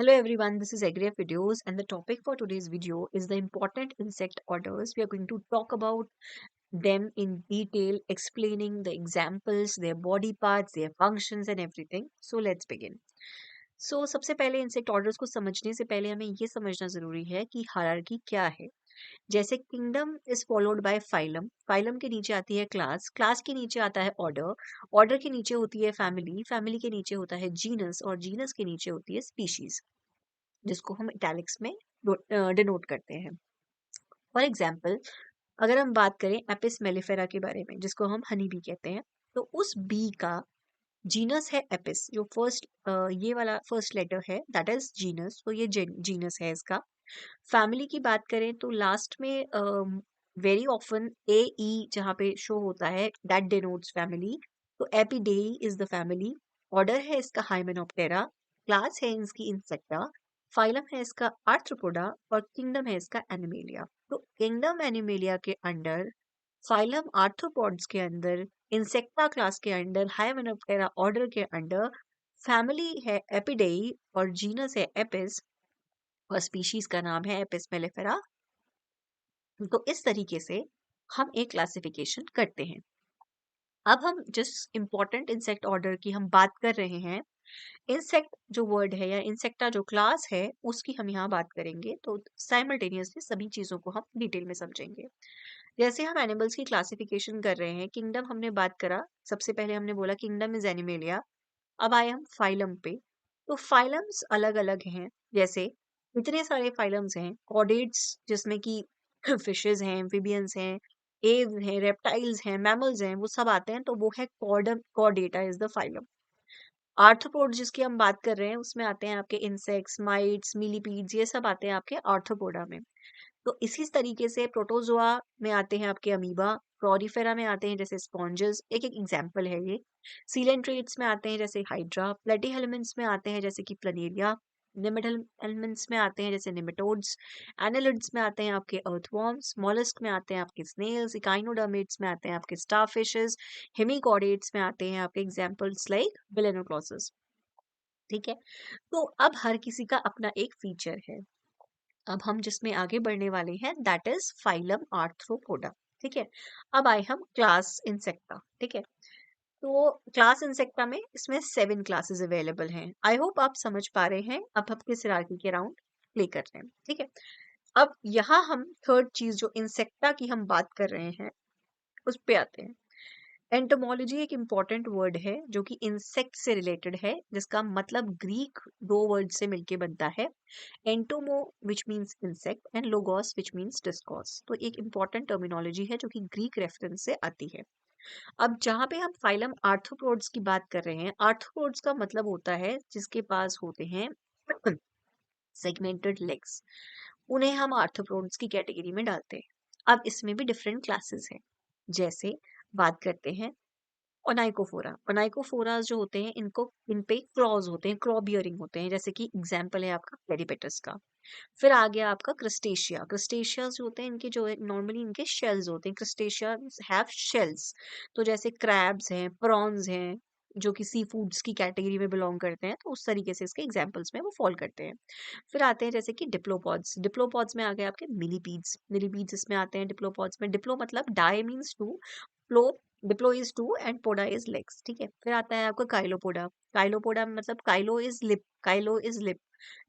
Hello everyone, this is Agrif Videos and the topic for today's video is the important insect orders. We are going to talk about them in detail, explaining the examples, their body parts, their functions and everything. So let's begin. सबसे पहले insect orders को समझने से पहले हमें ये समझना जरूरी है कि हायरार्की क्या है। जैसे kingdom is followed by phylum, phylum के नीचे आती है क्लास, क्लास के नीचे आता है ऑर्डर, ऑर्डर के नीचे होती है फैमिली, फैमिली के नीचे होता है जीनस और जीनस के नीचे होती है स्पीशीज, जिसको हम इटैलिक्स में डिनोट करते हैं। फॉर एग्जाम्पल, अगर हम बात करें एपिस मेलिफेरा के बारे में, जिसको हम हनी बी कहते हैं, तो उस बी का जीनस है एपिस, जो फर्स्ट ये वाला फर्स्ट लेटर है दैट इज जीनस, तो ये जीनस है इसका। फैमिली की बात करें तो लास्ट में वेरी ऑफन ए ई जहाँ पे शो होता है दैट डिनोट्स फैमिली, तो एपिडेई इज द फैमिली। ऑर्डर है इसका हाइमेनोप्टेरा, क्लास है इसकी इंसेक्टा, फाइलम है इसका आर्थ्रोपोडा और किंगडम है इसका एनिमेलिया। तो किंगडम एनिमेलिया के अंडर, फाइलम आर्थ्रोपोड्स के अंदर, इंसेक्टा क्लास के अंडर, हाइमेनोप्टेरा ऑर्डर के अंडर, फैमिली है एपिडेई और जीनस है एपिस और स्पीशीज का नाम है एपिस मेलिफेरा। तो इस तरीके से हम एक क्लासिफिकेशन करते हैं। अब हम जिस इंपॉर्टेंट इंसेक्ट ऑर्डर की हम बात कर रहे हैं, इंसेक्ट जो वर्ड है या इंसेक्टा जो क्लास है, उसकी हम यहाँ बात करेंगे, तो साइमल्टेनियसली सभी चीजों को हम डिटेल में समझेंगे। जैसे हम एनिमल्स की क्लासिफिकेशन कर रहे हैं, किंगडम हमने बात करा, सबसे पहले हमने बोला किंगडम इज एनिमेलिया। अब आए हम फाइलम पे, तो फाइलम्स अलग अलग हैं। जैसे इतने सारे फाइलम्स हैं, कॉर्डेट्स जिसमें कि फिशेस हैं, एम्फिबियंस हैं, एव हैं, रेप्टाइल्स हैं, मैमल्स हैं, वो सब आते हैं, तो वो है कॉर्डम, Chordata is the phylum. Arthropod जिसकी हम बात कर रहे हैं, उसमें आते हैं आपके इंसेक्ट्स, माइट्स, मिलीपीड्स, ये सब आते हैं आपके आर्थ्रोपोडा में। तो इसी तरीके से प्रोटोजोआ में आते हैं आपके अमीबा, क्लोरीफेरा में आते हैं जैसे स्पॉन्जेस, एक एक एग्जाम्पल है ये। सीलेंट्रेट्स में आते हैं जैसे हाइड्रा, प्लेटीहेल्मिन्ट्स में आते हैं जैसे कि प्लनेरिया, निमेटल एलिमेंट्स में आते हैं जैसे निमेटोड्स, एनालिड्स में आते हैं आपके अर्थवॉर्म्स, मोलस्क में आते हैं आपके स्नेल्स, इकाइनोडर्मेट्स में आते हैं आपके स्टारफिशेस, हेमिकॉर्डेट्स में आते हैं आपके एग्जाम्पल्स लाइक बेलेनोक्लॉसस। ठीक है, तो अब हर किसी का अपना एक फीचर है। अब हम जिसमें आगे बढ़ने वाले हैं दैट इज फाइलम आर्थ्रोपोडा। ठीक है, अब आए हम क्लास इंसेक्टा। ठीक है, तो क्लास इंसेक्टा में इसमें 7 क्लासेस अवेलेबल हैं। आई होप आप समझ पा रहे हैं। अब हम किस हिरार्की के राउंड प्ले कर रहे हैं। ठीक है, अब यहाँ हम थर्ड चीज जो इंसेक्टा की हम बात कर रहे हैं उस पे आते हैं। एंटोमोलॉजी एक इम्पॉर्टेंट वर्ड है जो कि इंसेक्ट से रिलेटेड है, जिसका मतलब ग्रीक 2 वर्ड से मिलके बनता है। एंटोमो which means insect and logos which means discourse. तो एक इम्पॉर्टेंट टर्मिनोलॉजी है जो कि ग्रीक रेफरेंस से आती है। अब जहाँ पे हम फाइलम आर्थ्रोपोड्स की बात कर रहे हैं, आर्थ्रोपोड्स का मतलब होता है जिसके पास होते हैं सेगमेंटेड लेग्स, उन्हें हम आर्थ्रोपोड्स की कैटेगरी में डालते हैं। अब इसमें भी डिफरेंट क्लासेस हैं। जैसे बात करते हैं ओनाइकोफोरा, ओनाइकोफोरास जो होते हैं, इनको इन पे क्लॉज होते हैं, क्लॉ बियरिंग होते हैं, जैसे कि एग्जाम्पल है आपका पेरिपेटस का। फिर आ गया आपका क्रस्टेशिया, क्रस्टेशिया जो होते हैं, इनके जो है नॉर्मली इनके शेल्स होते हैं, क्रस्टेशिया हैव शेल्स। तो जैसे क्रैब्स हैं, प्रॉन्स हैं, जो कि सी फूड्स की कैटेगरी में बिलोंग करते हैं, तो उस तरीके से इसके एग्जाम्पल्स में वो फॉल करते हैं। फिर आते हैं जैसे कि डिप्लोपॉड्स, डिप्लोपॉड्स में आ गए आपके मिलीपीड्स, मिलीपीड्स इसमें आते हैं डिप्लोपॉड्स में। डिप्लो मतलब डाई मीन्स टू, प्लो, diplo is two and poda is legs. ठीक है, फिर आता है आपका काइलोपोडा, काइलोपोडा मतलब chilo is lip, chilo is lip,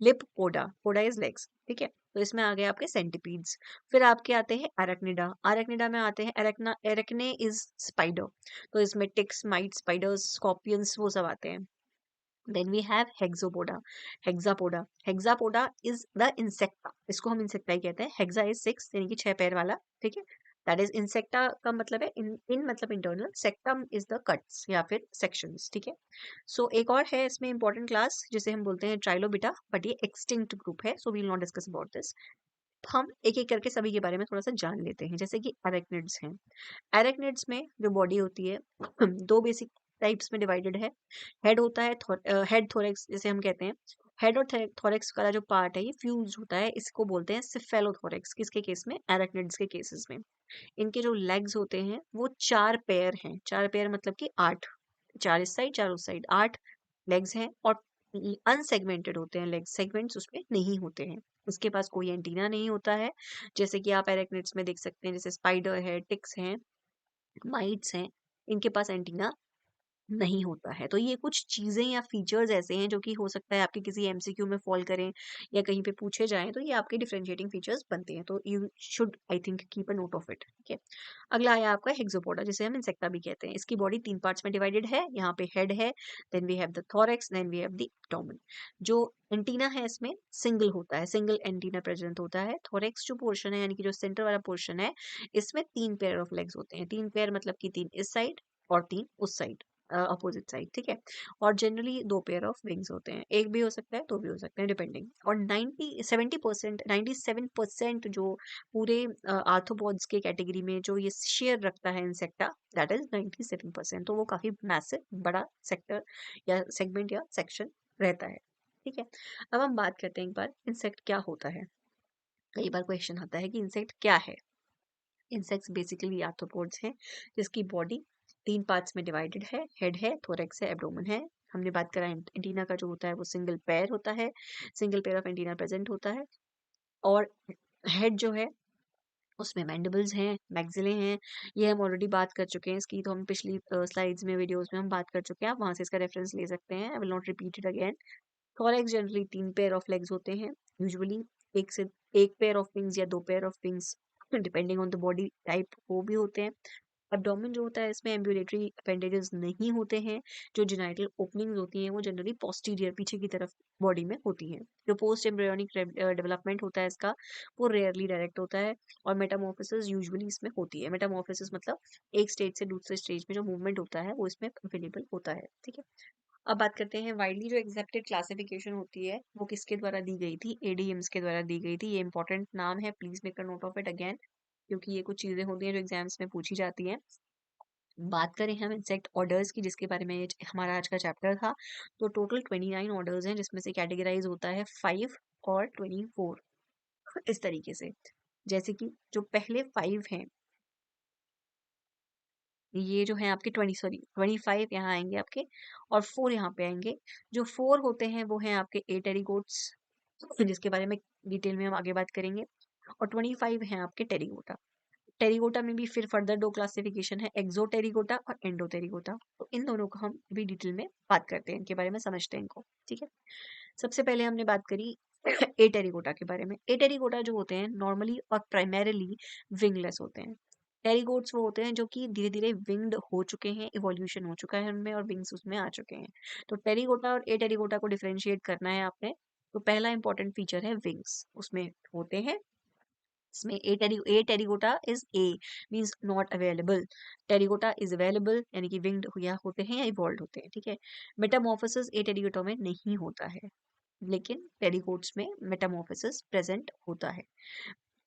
lip poda, poda is legs. ठीक है, तो इसमें आ गए आपके सेंटिपीड्स। फिर आपके आते हैं एरेक्निडा, एरेक्निडा में आते हैं एरेक्ना, एरेक्ने इज स्पाइडर, तो इसमें टिक्स, माइट, स्पाइडर्स, स्कॉर्पियंस वो सब आते हैं। Then we have hexapoda, hexapoda, hexapoda is the insecta, इसको हम इंसेक्टा ही कहते हैं। हेक्सा इज 6 यानी कि 6 पैर वाला। ठीक है, दैट इज इंसेक्टा का मतलब है इन मतलब इंटरनल, सेक्टम इज द कट्स या फिर सेक्शंस। ठीक है, सो एक और है इसमें इंपॉर्टेंट क्लास जिसे हम बोलते हैं ट्राइलोबिटा, बट ये एक्सटिंक्ट ग्रुप है, so we will not discuss about this. हम एक एक करके सभी के बारे में थोड़ा सा जान लेते हैं। जैसे कि एरेक्निड्स हैं, एरेक्निड्स में जो बॉडी होती है दो बेसिक टाइप्स में डिवाइडेड है। हेड होता है, हेड थोरेक्स जैसे हम कहते हैं। हेड और थोरेक्स का जो पार्ट है ये फ्यूज होता है, इसको बोलते हैं सिफेलोथोरेक्स, किसके केस में, एरेक्निड्स के केसेस में। इनके जो लेग्स होते हैं वो 4 पेयर हैं, 4 पेयर मतलब कि 8, 4 इस साइड 4 उस साइड, 8 लेग्स हैं और अनसेगमेंटेड होते हैं लेग्स, सेगमेंट्स उसमें नहीं होते हैं। उसके पास कोई एंटीना नहीं होता है, जैसे कि आप एराक्निड्स में देख सकते हैं, जैसे स्पाइडर है, टिक्स हैं, माइट्स हैं, इनके पास एंटीना नहीं होता है। तो ये कुछ चीज़ें या फीचर्स ऐसे हैं जो कि हो सकता है आपके किसी एमसीक्यू में फॉल करें या कहीं पे पूछे जाएँ, तो ये आपके डिफरेंशिएटिंग फीचर्स बनते हैं। तो you should I think keep a note of it, ठीक है। अगला आया आपका हेक्सोपोडा, जिसे हम इंसेक्टा भी कहते हैं। इसकी बॉडी 3 पार्ट्स में डिवाइडेड है। यहाँ पे हेड है, then we have the thorax, then we have the abdomen. जो एंटीना है इसमें सिंगल होता है, सिंगल एंटीना प्रेजेंट होता है। थोरैक्स जो पोर्शन है यानी कि जो सेंटर वाला पोर्शन है, इसमें 3 पेयर ऑफ लेग्स होते हैं। 3 पेयर मतलब कि 3 इस साइड और 3 उस साइड, अपोजिट साइड, ठीक है। और जनरली 2 पेयर ऑफ विंग्स होते हैं, एक भी हो सकता है, 2 भी हो सकते हैं, डिपेंडिंग। और 70% 97% जो पूरे आर्थ्रोपोड्स के कैटेगरी में जो ये शेयर रखता है इंसेक्टा, दैट इज 97%। तो वो काफी मैसिव बड़ा सेक्टर या सेगमेंट या सेक्शन रहता है, ठीक है। अब हम बात करते हैं एक बार इंसेक्ट क्या होता है। कई बार क्वेश्चन आता है कि इंसेक्ट क्या है। इंसेक्ट्स बेसिकली आर्थ्रोपोड्स हैं, जिसकी बॉडी 3 पार्ट्स में डिवाइडेड है। हेड है, थोरैक्स है, एब्डोमेन है। हमने बात करा एंटीना का जो होता है वो सिंगल पेयर होता है, single pair of antenna present होता है। और हेड जो है उसमें मैंडिबल्स हैं, मैक्सिले हैं। ये हम ऑलरेडी बात कर चुके हैं इसकी, तो हम पिछली स्लाइड्स में, वीडियोस में हम बात कर चुके हैं, आप वहां से इसका रेफरेंस ले सकते हैं। I will not repeat it again. Thorax generally 3 pair of legs होते हैं, यूजुअली एक से एक पेयर ऑफ विंग्स या 2 pair of wings, depending on the body type, वो भी होते हैं। एब्डोमेन जो होता है इसमें एम्ब्यूलेटरी अपेंडेजेस नहीं होते हैं। जो जेनाइटल ओपनिंग्स होती हैं वो जनरली पोस्टीरियर, पीछे की तरफ बॉडी में होती हैं। जो पोस्ट एम्ब्रियोनिक डेवलपमेंट होता है इसका, वो रेयरली डायरेक्ट होता है। और मेटामॉर्फोसिस यूजुअली इसमें होती है। मेटामॉर्फोसिस मतलब एक स्टेज से दूसरे स्टेज में जो मूवमेंट होता है वो इसमें अवेलेबल होता है, ठीक है। अब बात करते हैं वाइडली जो एक्सेप्टेड क्लासिफिकेशन होती है वो किसके द्वारा दी गई थी, एडीएम्स के द्वारा दी गई थी। ये इंपॉर्टेंट नाम है, please make a note of it again, क्योंकि ये कुछ चीजें होती हैं जो एग्जाम्स में पूछी जाती हैं। बात करें हम इंसेक्ट ऑर्डर्स की, जिसके बारे में ये हमारा आज का चैप्टर था, तो टोटल 29 ऑर्डर्स हैं, जिसमें से कैटेगराइज होता है 5 और 24 इस तरीके से। जैसे कि जो पहले 5 हैं, ये जो है आपके 25 यहाँ आएंगे आपके, और 4 यहाँ पे आएंगे। जो 4 होते हैं वो हैं आपके एटेरिगोट्स, जिसके बारे में डिटेल में हम आगे बात करेंगे। और 25 हैं आपके टेरिगोटा। टेरिगोटा में भी फिर फर्दर 2 क्लासिफिकेशन है, एक्सोटेरिगोटा और एंडोटेरिगोटा। तो इन दोनों को हम भी डिटेल में बात करते हैं, इनके बारे में समझते हैं इनको, ठीक है। सबसे पहले हमने बात करी एटेरिगोटा के बारे में। एटेरिगोटा जो होते हैं नॉर्मली और प्राइमरीली विंगलेस होते हैं। टेरिगोट्स वो होते हैं जो कि धीरे धीरे विंग्ड हो चुके हैं, इवोल्यूशन हो चुका है उनमें और विंग्स उसमें आ चुके हैं। तो टेरिगोटा और एटेरिगोटा को डिफरेंशिएट करना है आपने, तो पहला इंपॉर्टेंट फीचर है विंग्स, उसमें होते हैं। इसमें apterygota is A means not available, pterygota is available यानी कि विंग्ड या होते हैं या इवॉल्व होते हैं, ठीक है। मेटामॉर्फोसिस ए टेरिगोटा में नहीं होता है, लेकिन टेरिगोट्स में मेटामॉर्फोसिस प्रेजेंट होता है।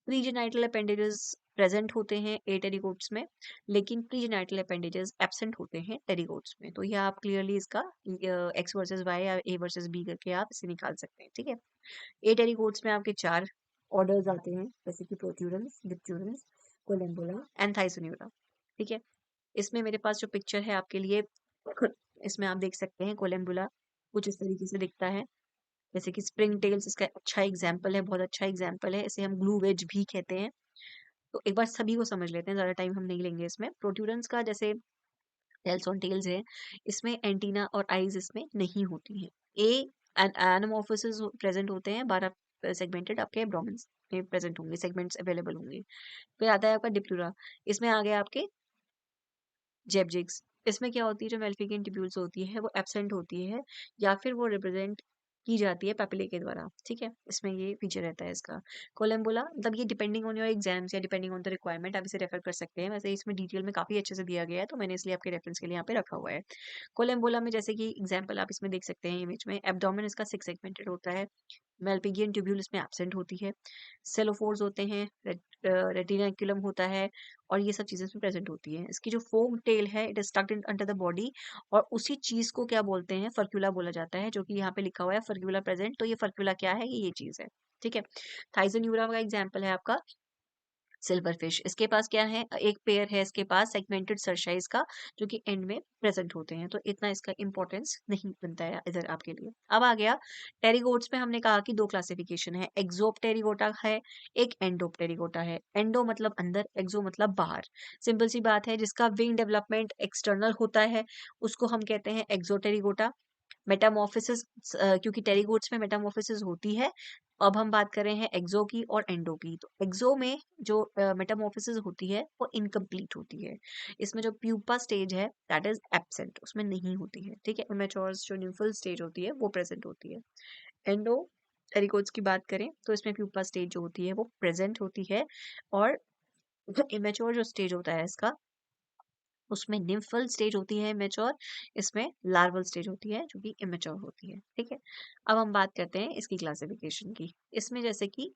प्रीजेनाइटल अपेंडेजेस प्रेजेंट होते हैं ए टेरिगोट्स में, लेकिन प्रीजेनाइटल अपेंडेजेस एब्सेंट होते हैं टेरिगोट्स में। तो यह आप क्लियरली इसका एक्स वर्सेस वाई या ए वर्सेस बी करके आप इसे निकाल सकते हैं, ठीक है। ए टेरिगोट्स में आपके 4 ऑर्डर्स आते हैं, जैसे कि प्रोट्यूरेंस, डिप्ट्यूरेंस, कोलम्बोला एंड थाइसोन्यूरा, ठीक है। इसमें मेरे पास जो पिक्चर है आपके लिए, इसमें आप देख सकते हैं कोलम्बुला कुछ इस तरीके से दिखता है। जैसे कि स्प्रिंग टेल्स इसका अच्छा एग्जाम्पल है, बहुत अच्छा एग्जाम्पल है। इसे हम ग्लू वेज भी कहते हैं। तो एक बार सभी को समझ लेते हैं, ज्यादा टाइम हम नहीं लेंगे इसमें। प्रोट्यूरेंस का जैसे टेल्स ऑन टेल्स है, इसमें एंटीना और आईज इसमें नहीं होती हैं। ए एनामॉर्फोसिस प्रेजेंट होते हैं, 12 सेगमेंटेड आपके एब्डोमेन्स में प्रेजेंट होंगे, सेगमेंट्स अवेलेबल होंगे। फिर आता है आपका डिप्लूरा, इसमें आ गया आपके जेबजिग्स। इसमें क्या होती है, जो मेल्फिगियन ट्यूब्यूल्स होती है वो एब्सेंट होती है, या फिर वो रिप्रेजेंट की जाती है पेपिले के द्वारा, ठीक है। इसमें ये फीचर रहता है इसका। कोलम्बुला मतलब ये डिपेंडिंग ऑन योर एग्जाम्स या डिपेंडिंग ऑन द रिक्वायरमेंट आप इसे रेफर कर सकते हैं। वैसे इसमें डिटेल में काफी अच्छे से दिया गया है, तो मैंने इसलिए आपके रेफरेंस के लिए यहाँ पे रखा हुआ है। कोलम्बुला में जैसे कि एग्जाम्पल आप इसमें देख सकते हैं इमेज में, एब्डोमेन इसका 6 सेगमेंटेड होता है, मेल्पिगियन ट्यूब्यूल इसमें एब्सेंट होती है, सेलोफोर्स होते हैं, रेटिनाकुलम होता है, और ये सब चीजें इसमें प्रेजेंट होती हैं। इसकी जो फोम टेल है it is स्टक्ड in under the body, और उसी चीज को क्या बोलते हैं, फर्क्यूला बोला जाता है, जो कि यहाँ पे लिखा हुआ है फर्क्यूला प्रेजेंट। तो ये फर्क्यूला क्या है, ये चीज है, ठीक है। थाइजोन्यूरा का एग्जाम्पल है आपका सिल्वर फिश, इसके पास क्या है, एक पेयर है इसके पास सेगमेंटेड सर्शाइज का, जो कि एंड में प्रेजेंट होते हैं, तो इतना इसका इंपॉर्टेंस नहीं बनता है इधर आपके लिए। अब आ गया टेरिगोट्स में, हमने कहा कि दो क्लासिफिकेशन है, एक्सोप्टेरिगोटा है, एक एंडोप्टेरिगोटा है। एंडो मतलब अंदर, एक्सो मतलब बाहर। सिंपल सी बात है, जिसका विंग डेवलपमेंट एक्सटर्नल होता है उसको हम कहते हैं एक्सोटेरिगोटा। मेटामॉर्फोसिस, क्योंकि टेरिगोट्स में मेटामॉर्फोसिस होती है। अब हम बात कर रहे हैं एक्सो की और एंडो की, तो एक्सो में जो मेटामॉर्फोसिस होती है वो इनकम्प्लीट होती है। इसमें जो प्यूपा स्टेज है दैट इज एब्सेंट, उसमें नहीं होती है, ठीक है। इमेच्योर्स जो न्यूफल स्टेज होती है वो प्रेजेंट होती है। एंडो टेरिगोट्स की बात करें तो इसमें प्यूपा स्टेज जो होती है वो प्रेजेंट होती है, और इमेच्योर जो स्टेज होता है इसका, उसमें निम्फल स्टेज होती है इमेच्योर, इसमें लार्वल स्टेज होती है जो कि इमेच्योर होती है, ठीक है। अब हम बात करते हैं इसकी क्लासिफिकेशन की। इसमें जैसे कि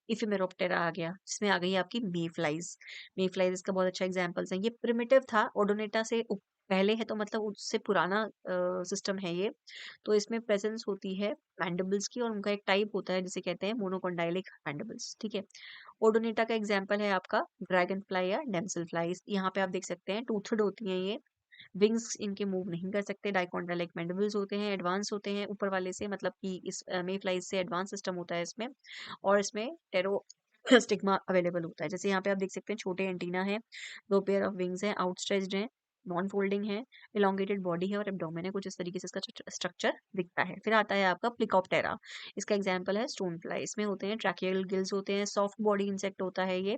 इफिमेरोप्टेरा आ गया, जिसमें आ गई आपकी मे फ्लाइज। मे फ्लाइज इसका बहुत अच्छा एग्जांपल्स है। ये प्रिमिटिव था, ओडोनेटा से पहले है, तो मतलब उससे पुराना सिस्टम है ये। तो इसमें प्रेजेंस होती है मैंडिबल्स की, और उनका एक टाइप होता है जिसे कहते हैं मोनोकोंडाइलिक मैंडिबल्स, ठीक है। ओडोनिटा का एग्जाम्पल है आपका ड्रैगन फ्लाई या डेमसल फ्लाईज। यहाँ पे आप देख सकते हैं टूथड होती हैं ये, विंग्स इनके मूव नहीं कर सकते, डाइकोंडाइलिक मैंडिबल्स होते हैं, एडवांस होते हैं ऊपर वाले से, मतलब कि इस मे फ्लाइज से एडवांस सिस्टम होता है इसमें। और इसमें टेरो स्टिग्मा अवेलेबल होता है। जैसे यहाँ पे आप देख सकते हैं छोटे एंटीना है, दो पेयर ऑफ विंग्स हैं, आउटस्ट्रेच्ड हैं, नॉन फोल्डिंग है, इलोंगेटेड बॉडी है और एब्डोमेन है, कुछ इस तरीके से इसका स्ट्रक्चर दिखता है। फिर आता है आपका प्लिकॉप्टेरा। इसका एग्जाम्पल है स्टोन फ्लाई। इसमें होते हैं ट्रैकियल गिल्स होते हैं, सॉफ्ट बॉडी इंसेक्ट होता है ये।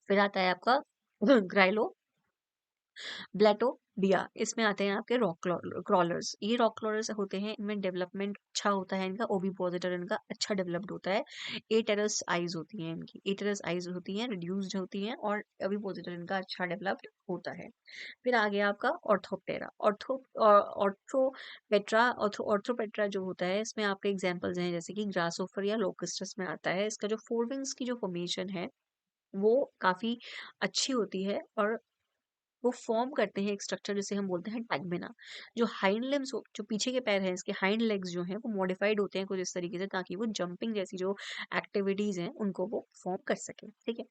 फिर आता है आपका ग्राइलो ब्लैटोबिया। इसमें आते हैं आपके रॉक क्रॉलर्स। ये रॉक क्रॉलर्स होते हैं, इनमें डेवलपमेंट अच्छा होता है, इनका ओविपोजिटर इनका अच्छा डेवलप्ड होता है। एटेरस आइज होती हैं इनकी, एटेरस आइज होती हैं, रिड्यूस्ड होती हैं, और ओविपोजिटर इनका अच्छा डेवलप्ड होता है। फिर आ गया आपका ऑर्थोप्टेरा। ऑर्थोपेट्रा, ऑर्थोपेट्रा जो होता है, इसमें आपके एग्जांपल्स हैं जैसे कि ग्रासोफर या लोकस्टस में आता है। इसका जो फोर विंग्स की जो फॉर्मेशन है वो काफी अच्छी होती है, और वो फॉर्म करते हैं एक स्ट्रक्चर जिसे हम बोलते हैं टैगमिना। जो हाइंड लिम्स, जो पीछे के पैर हैं इसके, हाइंड लेग्स जो हैं वो मॉडिफाइड होते हैं कुछ इस तरीके से, ताकि वो जंपिंग जैसी जो एक्टिविटीज हैं उनको वो फॉर्म कर सके, ठीक है।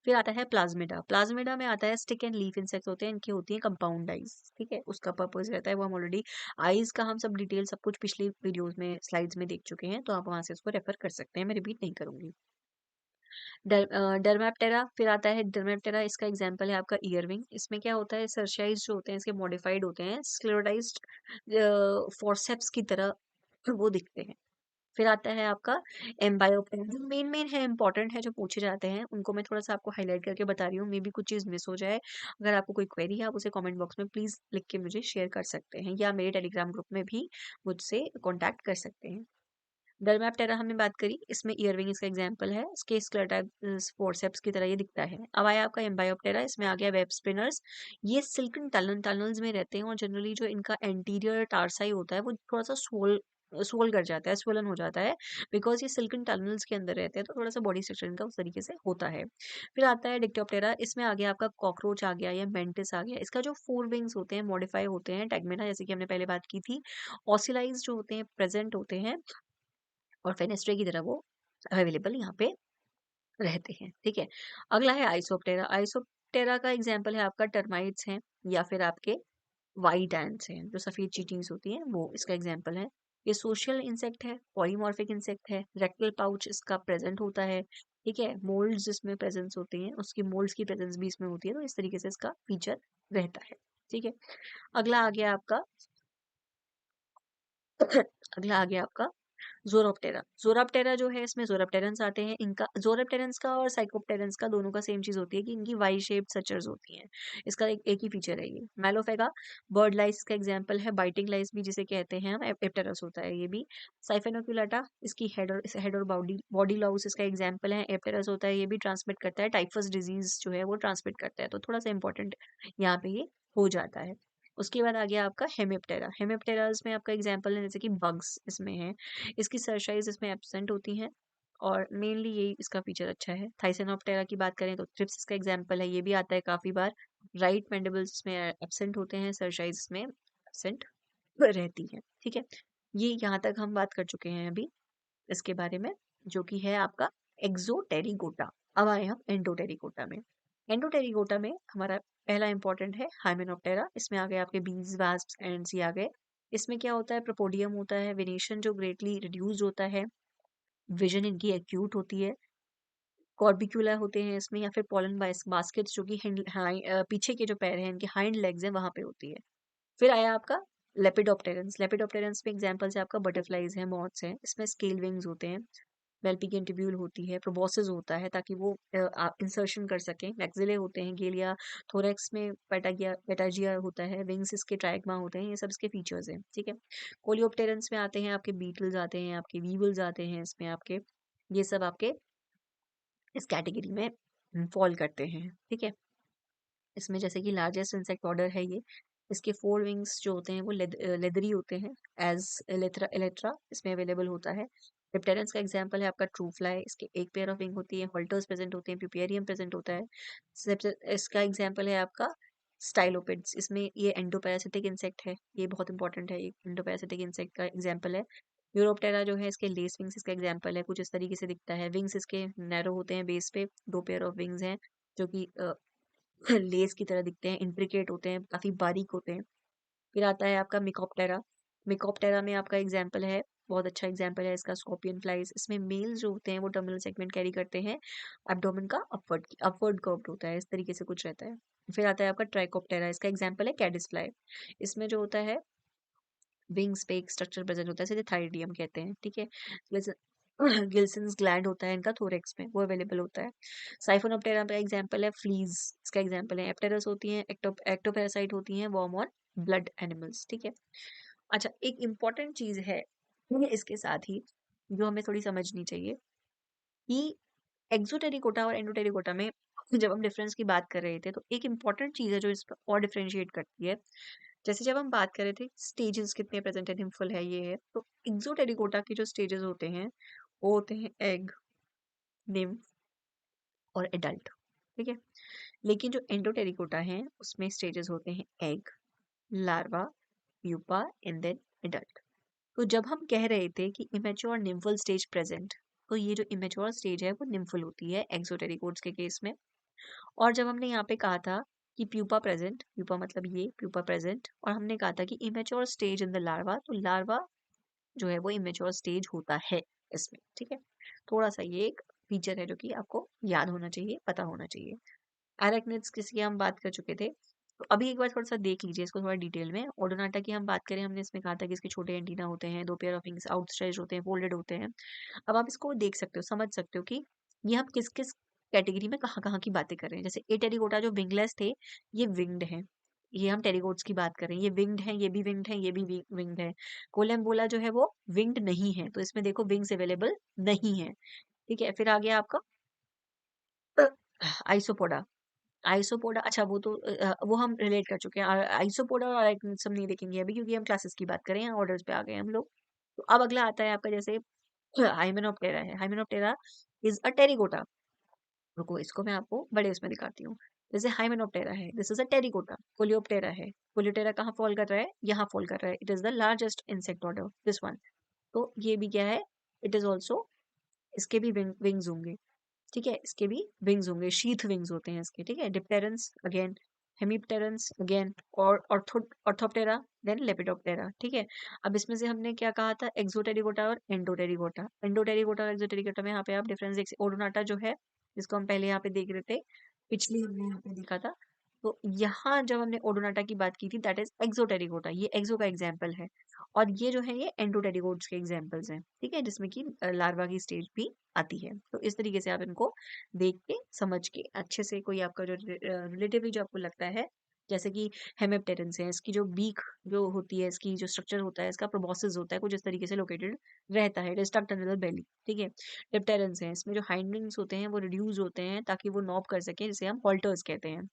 फिर आता है प्लाज्मिडा। प्लाज्मिडा में आता है स्टिक एंड लीफ इंसेक्ट होते हैं, इनकी होती है कंपाउंड आइज, ठीक है। उसका पर्पज रहता है वो हम ऑलरेडी आइज का हम सब डिटेल सब कुछ पिछली वीडियोस में स्लाइड्स में देख चुके हैं, तो आप वहां से उसको रेफर कर सकते हैं, मैं रिपीट नहीं करूंगी। डर्मेप्टेरा। फिर आता है डर्मेप्टेरा, इसका एग्जांपल है आपका ईयरविंग। इसमें क्या होता है, सर्शाइज जो होते हैं इसके मॉडिफाइड होते हैं, स्क्लेरोटाइज्ड फॉर्सेप्स की तरह वो दिखते हैं। फिर आता है आपका एम्बायोपेरा। जो मेन मेन है, इंपॉर्टेंट है, जो पूछे जाते हैं उनको मैं थोड़ा सा आपको हाईलाइट करके बता रही हूँ, मे बी कुछ चीज मिस हो जाए। अगर आपको कोई क्वेरी है आप उसे कमेंट बॉक्स में प्लीज लिख के मुझे शेयर कर सकते हैं, या मेरे टेलीग्राम ग्रुप में भी मुझसे कांटेक्ट कर सकते हैं। डर्मेप्टेरा हमने बात करी, इसमें ईयरविंग इसका एग्जांपल है, इसके स्क्लेरोटाइड फोर्सेप्स की तरह ये दिखता है। अब आया आपका एम्बायोप्टेरा, इसमें आ गया वेब स्पिनर्स। ये सिल्कन टनल्स में रहते हैं, और जनरली जो इनका एंटीरियर टारसाई होता है वो थोड़ा सा सोल कर जाता है, स्वलन हो जाता है, बिकॉज ये सिल्कन टनल्स के अंदर रहते हैं, तो थोड़ा सा बॉडी स्ट्रक्चर इनका उस तरीके से होता है। फिर आता है डिक्टोप्टेरा। इसमें आ गया आपका कॉकरोच आ गया या मेंटिस आ गया। इसका जो फोर विंग्स होते हैं मॉडिफाई होते हैं, टैगमेना जैसे कि हमने पहले बात की थी। ऑसिलाइज जो होते हैं प्रेजेंट होते हैं, और फेनेस्ट्रे की तरह वो अवेलेबल यहाँ पे रहते हैं, ठीक है। अगला है आइसोप्टेरा। आइसोप्टेरा का एग्जाम्पल है आपका टर्माइट्स हैं, या फिर आपके वाइट एंट्स हैं, जो सफेद चींटीज होती हैं, वो इसका एग्जाम्पल है। ये सोशल इंसेक्ट है, पॉलीमॉर्फिक इंसेक्ट है, रेक्टल पाउच इसका प्रेजेंट होता है, ठीक है। मोल्ड्स जिसमें प्रेजेंस होती हैं, उसकी मोल्ड्स की प्रेजेंस भी इसमें होती है, तो इस तरीके से इसका फीचर रहता है, ठीक है। अगला आ गया आपका अगला आ गया आपका जोरोप्टेरा। जोराप्टेरा जो है, इसमें जोराप्टेरन्स आते हैं। इनका जोराप्टेरन्स का और साइकोप्टेरन्स का दोनों का सेम चीज होती है कि इनकी वाई शेप्ड स्ट्रक्चर्स होती हैं। इसका एक ही फीचर है ये। मैलोफेगा बर्ड लाइस का एग्जांपल है, बाइटिंग लाइस भी जिसे कहते हैं हम, एप्टेरस होता है ये भी। साइफेनोक्यूलाटा, इसकी हेड और बॉडी बॉडी लॉस इसका एग्जांपल है, एप्टेरस होता है ये भी, ट्रांसमिट करता है टाइफस डिजीज जो है वो ट्रांसमिट करता है, तो थोड़ा सा इंपॉर्टेंट यहाँ पे ये हो जाता है। उसके बाद आ गया आपका हेमिप्टेरा। हेमिप्टेरास में आपका एग्जांपल है जैसे कि बग्स इसमें है, इसकी सरसाइज इसमें एब्सेंट होती हैं, और मेनली यही इसका फीचर अच्छा है। थाइसेनोप्टेरा की बात करें तो थ्रिप्स इसका एग्जांपल है, ये भी आता है काफी बार। राइट मैंडिबल्स इसमें एब्सेंट होते हैं, सरसाइज इसमें एब्सेंट रहती है, ठीक है। ये यहाँ तक हम बात कर चुके हैं अभी इसके बारे में, जो कि है आपका एक्सोटेरिगोटा। अब आए हम एंडोटेरिकोटा में। एंडोटेरिकोटा में हमारा पहला इंपॉर्टेंट है हाइमेनोप्टेरा। इसमें आ गए आपके बीज, वास्प्स, एंड्स आ गए। इसमें क्या होता है, प्रोपोडियम होता है, वेनेशन जो ग्रेटली रिड्यूस्ड होता है, विजन इनकी एक्यूट होती है, कॉर्बिक्यूला होते हैं इसमें, या फिर पॉलन बास्केट्स जो कि पीछे के जो पैर हैं इनके हाइंड लेग्स हैं वहां पे होती है। फिर आया आपका लेपिडोप्टेरन्स। लेपिडोप्टेरन्स में एग्जांपल्स है आपका बटरफ्लाइज हैं, मॉथ्स हैं, इसमें स्केल विंग्स होते हैं, वेल्पिगियन ट्यूब्यूल होती है, प्रोबोसिस होता है ताकि वो इंसर्शन कर सकें, मैक्सिले होते हैं, गेलिया थोरेक्स में पेटाजिया होता है, विंग्स इसके ट्राइगमा होते हैं, ये सब इसके फीचर्स हैं, ठीक है। कोलियोप्टेरन्स में आते हैं आपके बीटल्स आते हैं, आपके वीवल्स आते हैं, इसमें आपके ये सब आपके इस कैटेगरी में फॉल करते हैं, ठीक है। इसमें जैसे कि लार्जेस्ट इंसेक्ट ऑर्डर है ये, इसके 4 विंग्स जो होते हैं वो लेदरी होते हैं, एज एलेट्रा इसमें अवेलेबल होता है। डिप्टेरेंस का एग्जांपल है आपका ट्रू फ्लाई, इसके एक पेयर ऑफ विंग होती है, हॉल्टर्स प्रेजेंट होते हैं, प्यूपेरियम प्रेजेंट होता है। सबसे इसका एग्जांपल है आपका स्टाइलोपिड्स, इसमें ये एंडोपैरासिटिक इंसेक्ट है, ये बहुत इंपॉर्टेंट है, ये एंडोपैरासिटिक इंसेक्ट का एग्जांपल है। यूरोप्टेरा जो है इसके लेस विंग्स इसका एग्जांपल है, कुछ इस तरीके से दिखता है, विंग्स इसके नैरो होते हैं बेस पे, 2 पेयर ऑफ विंग्स हैं जो कि लेस की तरह दिखते हैं, इंट्रिकेट होते हैं, काफी बारीक होते हैं। फिर आता है आपका मिकोप्टेरा। मिकोप्टेरा में आपका एग्जाम्पल है, बहुत अच्छा एग्जाम्पल है इसका, स्कॉर्पियन फ्लाइज। इसमें मेल्स जो होते हैं वो टर्मिनल सेगमेंट कैरी करते हैं, एब्डोमेन का अपवर्ड कर्व्ड होता है, इस तरीके से कुछ रहता है। फिर आता है आपका ट्राइकोप्टेरा, इसका एग्जाम्पल है कैडिस फ्लाई। इसमें जो होता है विंग्स पे एक स्ट्रक्चर प्रेजेंट होता है, इसे थायरिडियम कहते हैं, ठीक है। गिल्सन्स ग्लैंड होता है इनका थोरेक्स में, वो अवेलेबल होता है। साइफोनोप्टेरा का एग्जांपल है फ्लीज, इसका एग्जांपल है एप्टेरस होती हैं, एक्टोपैरासाइट होती हैं, वॉर्म ऑन ब्लड एनिमल्स, ठीक है। अच्छा, एक इम्पॉर्टेंट चीज है इसके साथ ही जो हमें थोड़ी समझनी चाहिए कि एक्सोटेरिकोटा और एंडोटेरिकोटा में जब हम डिफरेंस की बात कर रहे थे तो एक इम्पॉर्टेंट चीज है जो इस और डिफरेंशिएट करती है। जैसे जब हम बात कर रहे थे स्टेजेस कितने प्रेजेंट है, निम्फल है, ये है, तो एक्सोटेरिकोटा के जो स्टेजेस होते हैं वो होते हैं एग, निम्फ और एडल्ट, ठीक है। लेकिन जो एंडोटेरिकोटा है उसमें स्टेजेस होते हैं egg, larva, pupa and then adult. तो जब हम कह रहे थे कि इमेच्योर निम्फल स्टेज प्रेजेंट, तो ये जो इमेच्योर स्टेज है वो निम्फल होती है एक्सोटेरिकोट्स के केस में। और जब हमने यहाँ पे कहा था कि प्यूपा प्रेजेंट, प्यूपा मतलब ये प्यूपा प्रेजेंट, और हमने कहा था कि immature stage in the larva, तो लार्वा जो है वो इमेच्योर स्टेज होता है इसमें, ठीक है। थोड़ा सा ये एक फीचर है जो कि आपको याद होना चाहिए, पता होना चाहिए। एरेक्निड्स किसकी हम बात कर चुके थे, तो अभी एक बार थोड़ा सा देख लीजिए इसको थोड़ा डिटेल में। ओडोनाटा की हम बात करें, हमने इसमें कहा था कि इसके छोटे एंटीना होते हैं, 2 पेयर ऑफ विंग्स आउटस्ट्रेच्ड होते हैं, फोल्डेड होते हैं। अब आप इसको देख सकते हो, समझ सकते हो कि ये हम किस किस कैटेगरी में कहाँ कहाँ की बातें कर रहे हैं। जैसे ए टेरिकोटा जो विंगलेस थे, ये विंग्ड है, ये हम टेरिकोट्स की बात कर रहे हैं, ये विंग्ड है, ये भी विंग्ड है, ये भी विंग्ड है। कोलम्बोला जो है वो विंग्ड नहीं है, तो इसमें देखो विंग्स अवेलेबल नहीं है, ठीक है। फिर आ गया आपका आइसोपोडा। आइसोपोडा, अच्छा वो तो वो हम रिलेट कर चुके हैं। आइसोपोडा और अराइकनिड्स हम नहीं देखेंगे अभी क्योंकि हम क्लासेस की बात करें, ऑर्डर्स पे आ गए हम लोग। तो अब अगला आता है आपका जैसे हाइमेनोप्टेरा है, हाइमेनोप्टेरा इज अ टेरिकोटा। रुको इसको मैं आपको बड़े उसमें दिखाती हूँ। जैसे हाइमेनोप्टेरा है, this is a terracotta. Coleoptera है, कोलियोप्टेरा कहाँ फॉल कर रहा है, यहाँ फॉल कर रहा है, it is the largest insect order, this one. तो ये भी क्या है, इट इज ऑल्सो, इसके भी विंग्स होंगे, ठीक है, इसके भी विंग्स होंगे, शीथ विंग्स होते हैं इसके, ठीक है। डिप्टेरेंस अगेन, हेमिप्टेरेंस अगेन, और ऑर्थोप्टेरा, देन लेपिडोप्टेरा, ठीक है। अब इसमें से हमने क्या कहा था, एक्सोटेरिकोटा और एंडोटेरिकोटा। एंडोटेरिकोटा और एक्सोटेरिकोटा में यहाँ पे आप डिफरेंस देख, ओडोनाटा जो है जिसको हम पहले यहाँ पे देख रहे थे, पिछली हमने यहाँ पे देखा था, तो यहाँ जब हमने ओडोनाटा की बात की थी दैट इज एक्सोटेरिकोटा, ये एक्सो का एग्जाम्पल है। और ये जो है ये एंडोटेरिकोट्स के एग्जाम्पल्स हैं, ठीक है, जिसमें कि लार्वा की स्टेज भी आती है। तो इस तरीके से आप इनको देख के समझ के अच्छे से, कोई आपका जो रिलेटिवली जो आपको लगता है, जैसे कि हेमिप्टेरेंस है, इसकी जो बीक जो होती है, इसकी जो स्ट्रक्चर होता है, इसका प्रोबॉसिस होता है, कुछ इस तरीके से लोकेटेड रहता है, टक्ड अंडर द बेली, ठीक है। डिप्टेरेंस है, इसमें जो हाइंड विंग्स होते हैं वो रिड्यूस होते हैं ताकि वो नॉब कर सके, जिसे हम हॉल्टर्स कहते हैं।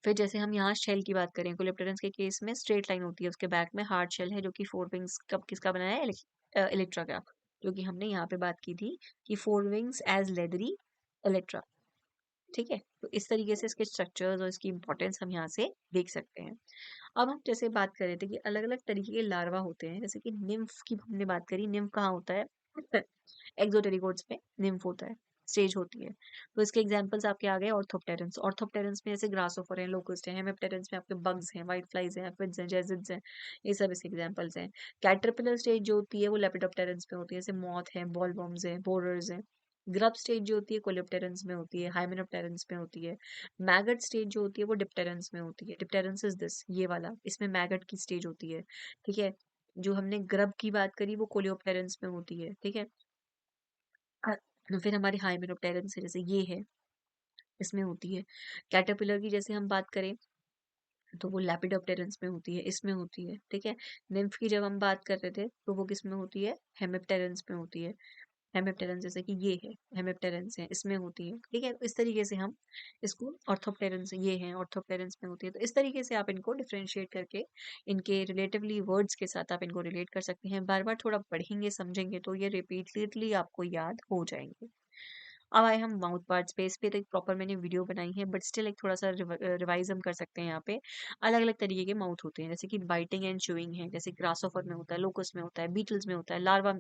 फिर जैसे हम यहाँ शेल की बात करें, कोलेप्टेरेंस के केस में स्ट्रेट लाइन होती है, उसके बैक में हार्ड शेल है जो कि 4 विंग्स कब किसका बनाया है, इलेक्ट्रा का, जो कि हमने यहाँ पे बात की थी कि 4 विंग्स एज लेदरी इलेक्ट्रा, ठीक है। तो इस तरीके से इसके स्ट्रक्चर्स और इसकी इंपॉर्टेंस हम यहाँ से देख सकते हैं। अब हम जैसे बात कर रहे थे कि अलग अलग तरीके के लार्वा होते हैं, जैसे कि निम्फ की हमने बात करी, निम्फ कहाँ होता है एक्सोटेरिकोट्स में निम्फ होता है। स्टेज होती है। तो इसके एग्जांपल्स आपके आ गए ऑर्थोप्टेरन्स। ऑर्थोप्टेरन्स में जैसे ग्रासहोफर है, लोकस्ट है। हेमिप्टेरन्स में आपके बग्स हैं, व्हाइट फ्लाइज हैं, एफिड्स हैं, जेसिड्स हैं, ये सब इसके एग्जांपल्स हैं। कैटरपिलर स्टेज जो होती है वो लेपिडोप्टेरन्स में होती है, जैसे मॉथ है, बॉलवर्म्स हैं, बोरर्स हैं। ग्रब स्टेज जो होती है कोलेप्टेरन्स में होती है, हाइमेनोप्टेरन्स में होती है। मैगट स्टेज जो होती है वो डिप्टेरन्स में होती है। डिप्टेरन्स इज दिस, ये वाला, इसमें मैगट की स्टेज होती है। ठीक है। जो हमने ग्रब की बात करी वो कोलियोप्टेरन्स में होती है। ठीक है। फिर हमारे हाइमेनोप्टेरन्स है, जैसे ये है, इसमें होती है। कैटरपिलर की जैसे हम बात करें तो वो लेपिडोप्टेरन्स में होती है, इसमें होती है। ठीक है। निम्फ की जब हम बात कर रहे थे तो वो किस में होती है, हेमिप्टेरन्स में होती है। हेमिप्टेरन्स जैसे कि ये है, हेमिप्टेरन्स है, इसमें होती है। ठीक है। तो इस तरीके से हम इसको ऑर्थोप्टेरन्स, ये है ऑर्थोप्टेरन्स में होती है। तो इस तरीके से आप इनको डिफरेंशिएट करके इनके रिलेटिवली वर्ड्स के साथ आप इनको रिलेट कर सकते हैं। बार बार थोड़ा पढ़ेंगे समझेंगे तो ये रिपीटेडली आपको याद हो जाएंगे। अब आए हम माउथ पार्ट्स पे। इस पे तो एक प्रॉपर मैंने वीडियो बनाई है, बट स्टिल एक थोड़ा सा रिवाइज हम कर सकते हैं। यहाँ पे अलग अलग तरीके के माउथ होते हैं, जैसे कि बाइटिंग एंड च्यूइंग है, जैसे ग्रासोफर में होता है, लोकस में होता है, बीटल्स में होता है, लार्वा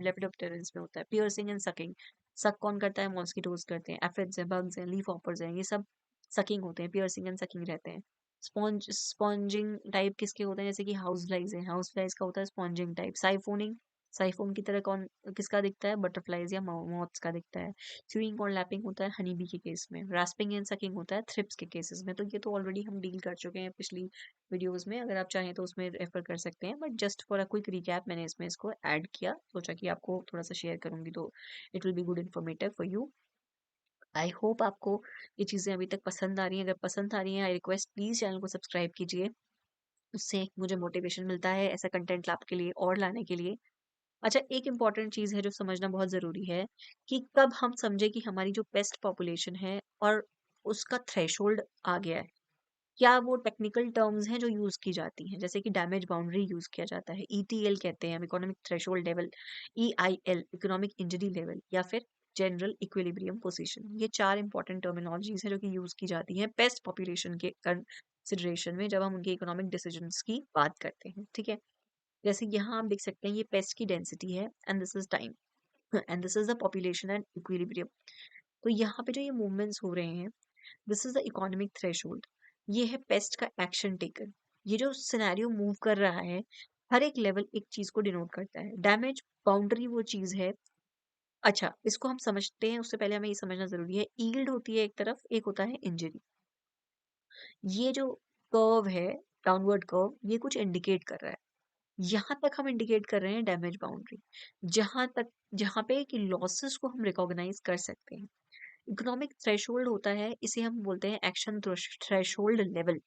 लेपिडोप्टेरन्स में होता है। पियर्सिंग एंड सकिंग, सक कौन करता है, मॉस्किटोज करते हैं। एफिड्स है, बग्स हैं, लीफ हॉपर्स हैं, ये सब सकिंग होते हैं, पियर्सिंग एंड सकिंग रहते हैं। स्पॉन्जिंग टाइप किसके होते हैं, जैसे कि हाउस फ्लाइज है, हाउस फ्लाइज का होता है स्पॉन्जिंग टाइप। साइफोनिंग, साइफोन की तरह कौन किसका दिखता है, बटरफ्लाइज या मॉथ्स का दिखता है। च्यूइंग और लैपिंग होता है हनी बी के केस में। रास्पिंग एंड सकिंग होता है थ्रिप्स के केसेस में। तो ये तो ऑलरेडी हम डील कर चुके हैं पिछली वीडियोस में, अगर आप चाहें तो उसमें रेफर कर सकते हैं, but just for a quick recap मैंने इसमें इसको ऐड किया, सोचा कि आपको थोड़ा सा शेयर करूंगी तो it will be good informative for you. I hope आपको ये चीज़ें अभी तक पसंद आ रही हैं। अगर पसंद आ रही हैं, आई रिक्वेस्ट प्लीज़ चैनल को सब्सक्राइब कीजिए। उससे मुझे मोटिवेशन मिलता है ऐसा कंटेंट आपके लिए और लाने के लिए। अच्छा, एक इम्पॉर्टेंट चीज़ है जो समझना बहुत ज़रूरी है कि कब हम समझे कि हमारी जो पेस्ट पॉपुलेशन है और उसका थ्रेशोल्ड आ गया है। क्या वो टेक्निकल टर्म्स हैं जो यूज़ की जाती हैं, जैसे कि डैमेज बाउंड्री यूज़ किया जाता है, ईटीएल कहते हैं हम, economic threshold level, EIL economic injury level, या फिर जनरल इक्विलिब्रियम पोजीशन। ये चार इंपॉर्टेंट टर्मिनोलॉजीज हैं जो कि यूज़ की जाती हैं पेस्ट पॉपुलेशन के कंसिडरेशन में जब हम उनके इकोनॉमिक डिसीजंस की बात करते हैं। ठीक है। जैसे यहाँ आप देख सकते हैं ये पेस्ट की डेंसिटी है and this is time and this is the population and equilibrium. तो यहाँ पे जो ये मूवमेंट्स हो रहे हैं, this is the economic threshold. ये है पेस्ट का एक्शन टेकन। ये जो सिनेरियो मूव कर रहा है, हर एक लेवल एक चीज को डिनोट करता है। डैमेज बाउंड्री वो चीज है। अच्छा, इसको हम समझते हैं उससे पहले हमें ये समझना जरूरी है, ईल्ड होती है एक तरफ, एक होता है इंजरी। ये जो कर्व है, डाउनवर्ड कर्व, ये कुछ इंडिकेट कर रहा है। यहाँ तक हम इंडिकेट कर रहे हैं डैमेज बाउंड्री, जहां तक, जहाँ पे कि लॉसेस को हम रिकॉग्नाइज कर सकते हैं। इकोनॉमिक थ्रेशोल्ड होता है, इसे हम बोलते हैं एक्शन थ्रेशोल्ड लेवल।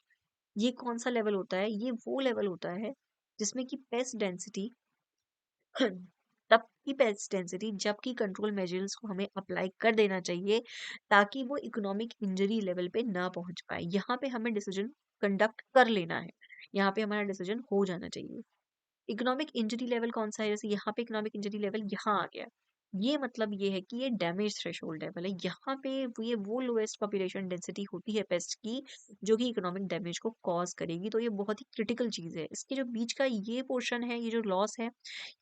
ये कौन सा लेवल होता है, ये वो लेवल होता है जिसमें कि पेस्ट डेंसिटी तब की पेस्ट डेंसिटी जबकि कंट्रोल मेजर्स को हमें अप्लाई कर देना चाहिए ताकि वो इकोनॉमिक इंजरी लेवल पे ना पहुंच पाए। यहाँ पे हमें डिसीजन कंडक्ट कर लेना है, यहाँ पे हमारा डिसीजन हो जाना चाहिए। इकोनॉमिक इंजरी लेवल कौन सा है, जैसे यहाँ पे इकोनॉमिक इंजरी लेवल यहाँ आ गया। ये मतलब ये है कि ये डैमेज थ्रेशोल्ड लेवल है। यहाँ पे ये वो लोएस्ट पॉपुलेशन डेंसिटी होती है पेस्ट की जो कि इकोनॉमिक डैमेज को कॉज करेगी। तो ये बहुत ही क्रिटिकल चीज है। इसके जो बीच का ये पोर्शन है, ये जो लॉस है,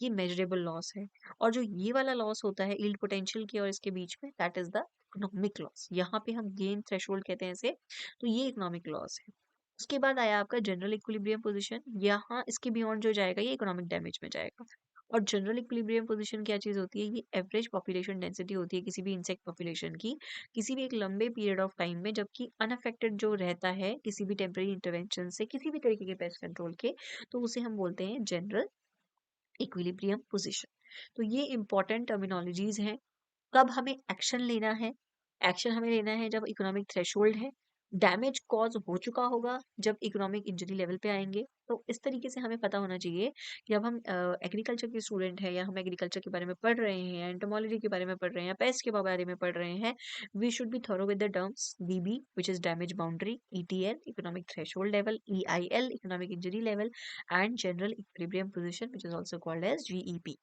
ये मेजरेबल लॉस है। और जो ये वाला लॉस होता है यील्ड पोटेंशियल के और इसके बीच में, that is the economic loss. यहाँ पे हम गेन थ्रेशोल्ड कहते हैं इसे। तो ये इकोनॉमिक लॉस है। उसके बाद आया आपका जनरल इक्विलिब्रियम पोजीशन। यहाँ इसके बियॉन्ड जो जाएगा ये इकोनॉमिक डैमेज में जाएगा। और जनरल इक्विलिब्रियम पोजीशन क्या चीज होती है, ये एवरेज पॉपुलेशन डेंसिटी होती है किसी भी इंसेक्ट पॉपुलेशन की, किसी भी एक लंबे पीरियड ऑफ टाइम में, जबकि अनअफेक्टेड जो रहता है किसी भी टेम्पररी इंटरवेंशन से, किसी भी तरीके के पेस्ट कंट्रोल के, तो उसे हम बोलते हैं जनरल इक्विलिब्रियम पोजीशन। तो ये इंपॉर्टेंट टर्मिनोलॉजीज हैं। कब हमें एक्शन लेना है, एक्शन हमें लेना है जब इकोनॉमिक थ्रेशोल्ड है, डैमेज कॉज हो चुका होगा जब इकोनॉमिक इंजरी लेवल पे आएंगे। तो इस तरीके से हमें पता होना चाहिए कि जब हम एग्रीकल्चर के स्टूडेंट हैं या हम एग्रीकल्चर के बारे में पढ़ रहे हैं या एंटोमोलॉजी के बारे में पढ़ रहे हैं या पेस्ट के बारे में पढ़ रहे हैं, we should be thorough with the terms DB which is damage boundary, ETL economic threshold level, EIL economic injury level, and general equilibrium position which is also called as GEP.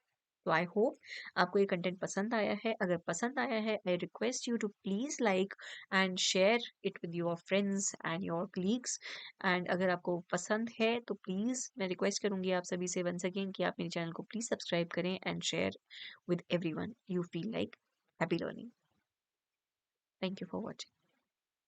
तो I hope आपको ये content पसंद आया है। अगर पसंद आया है, I request you to please like and share it with your friends and your colleagues. And अगर आपको पसंद है तो प्लीज मैं रिक्वेस्ट करूंगी आप सभी से वंस अगेन कि आप मेरे चैनल को प्लीज सब्सक्राइब करें and share with everyone you feel like. Happy learning. Thank you for watching.